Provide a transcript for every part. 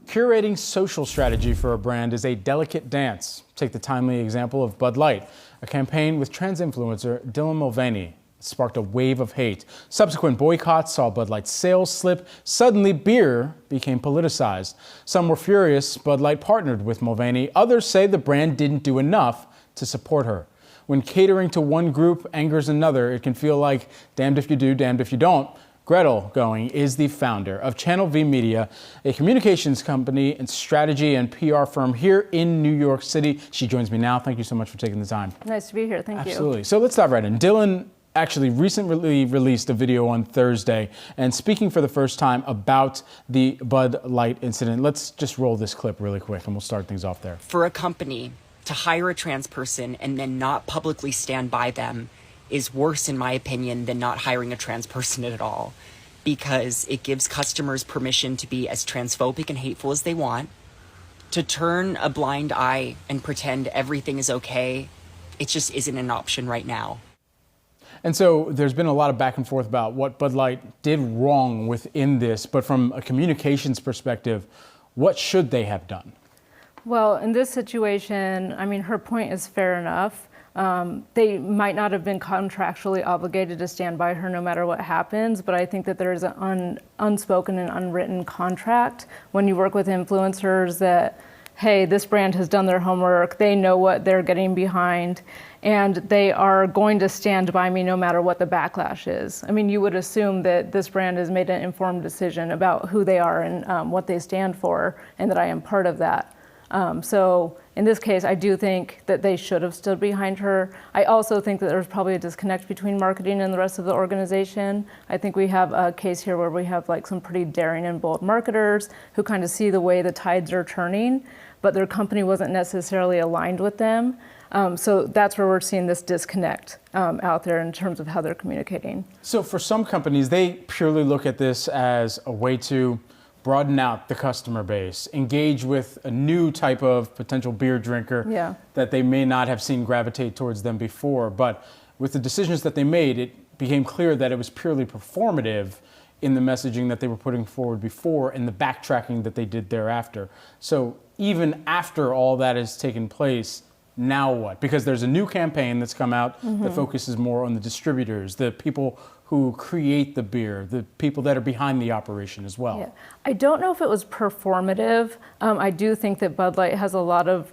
Curating social strategy for a brand is a delicate dance. Take the timely example of Bud Light, a campaign with trans influencer Dylan Mulvaney sparked a wave of hate. Subsequent boycotts saw Bud Light's sales slip. Suddenly, beer became politicized. Some were furious Bud Light partnered with Mulvaney. Others say the brand didn't do enough to support her. When catering to one group angers another, it can feel like damned if you do, damned if you don't. Gretel Going is the founder of Channel V Media, a communications company and strategy and PR firm here in New York City. She joins me now. Thank you so much for taking the time. Nice to be here. Thank you. Absolutely. So let's dive right in. Dylan actually recently released a video on Thursday and speaking for the first time about the Bud Light incident. Let's just roll this clip really quick and we'll start things off there. For a company to hire a trans person and then not publicly stand by them is worse, in my opinion, than not hiring a trans person at all, because it gives customers permission to be as transphobic and hateful as they want. To turn a blind eye and pretend everything is okay, it just isn't an option right now. And so there's been a lot of back and forth about what Bud Light did wrong within this, but from a communications perspective, what should they have done? Well, in this situation, I mean, her point is fair enough. They might not have been contractually obligated to stand by her no matter what happens, but I think that there is an unspoken and unwritten contract when you work with influencers that, hey, this brand has done their homework, they know what they're getting behind, and they are going to stand by me no matter what the backlash is. I mean, you would assume that this brand has made an informed decision about who they are and what they stand for, and that I am part of that. So in this case, I do think that they should have stood behind her. I also think that there's probably a disconnect between marketing and the rest of the organization. I think we have a case here where we have like some pretty daring and bold marketers who kind of see the way the tides are turning, but their company wasn't necessarily aligned with them. So that's where we're seeing this disconnect out there in terms of how they're communicating. So for some companies, they purely look at this as a way to broaden out the customer base, engage with a new type of potential beer drinker that they may not have seen gravitate towards them before. But with the decisions that they made, it became clear that it was purely performative in the messaging that they were putting forward before and the backtracking that they did thereafter. So even after all that has taken place, now what? Because there's a new campaign that's come out that focuses more on the distributors, the people who create the beer, the people that are behind the operation as well. Yeah. I don't know if it was performative. I do think that Bud Light has a lot of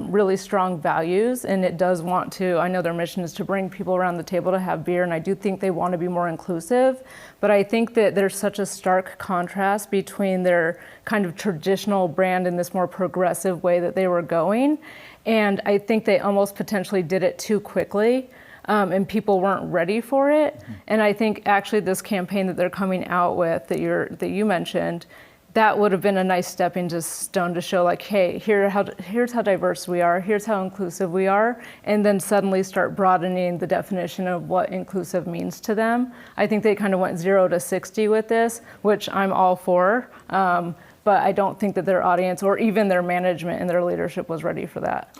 really strong values, and it does want to, I know their mission is to bring people around the table to have beer, and I do think they want to be more inclusive, but I think that there's such a stark contrast between their kind of traditional brand and this more progressive way that they were going, and I think they almost potentially did it too quickly. And people weren't ready for it. And I think actually this campaign that they're coming out with that you mentioned, that would have been a nice stepping stone to show like, hey, here's how diverse we are, here's how inclusive we are, and then suddenly start broadening the definition of what inclusive means to them. I think they kind of went 0 to 60 with this, which I'm all for, but I don't think that their audience or even their management and their leadership was ready for that.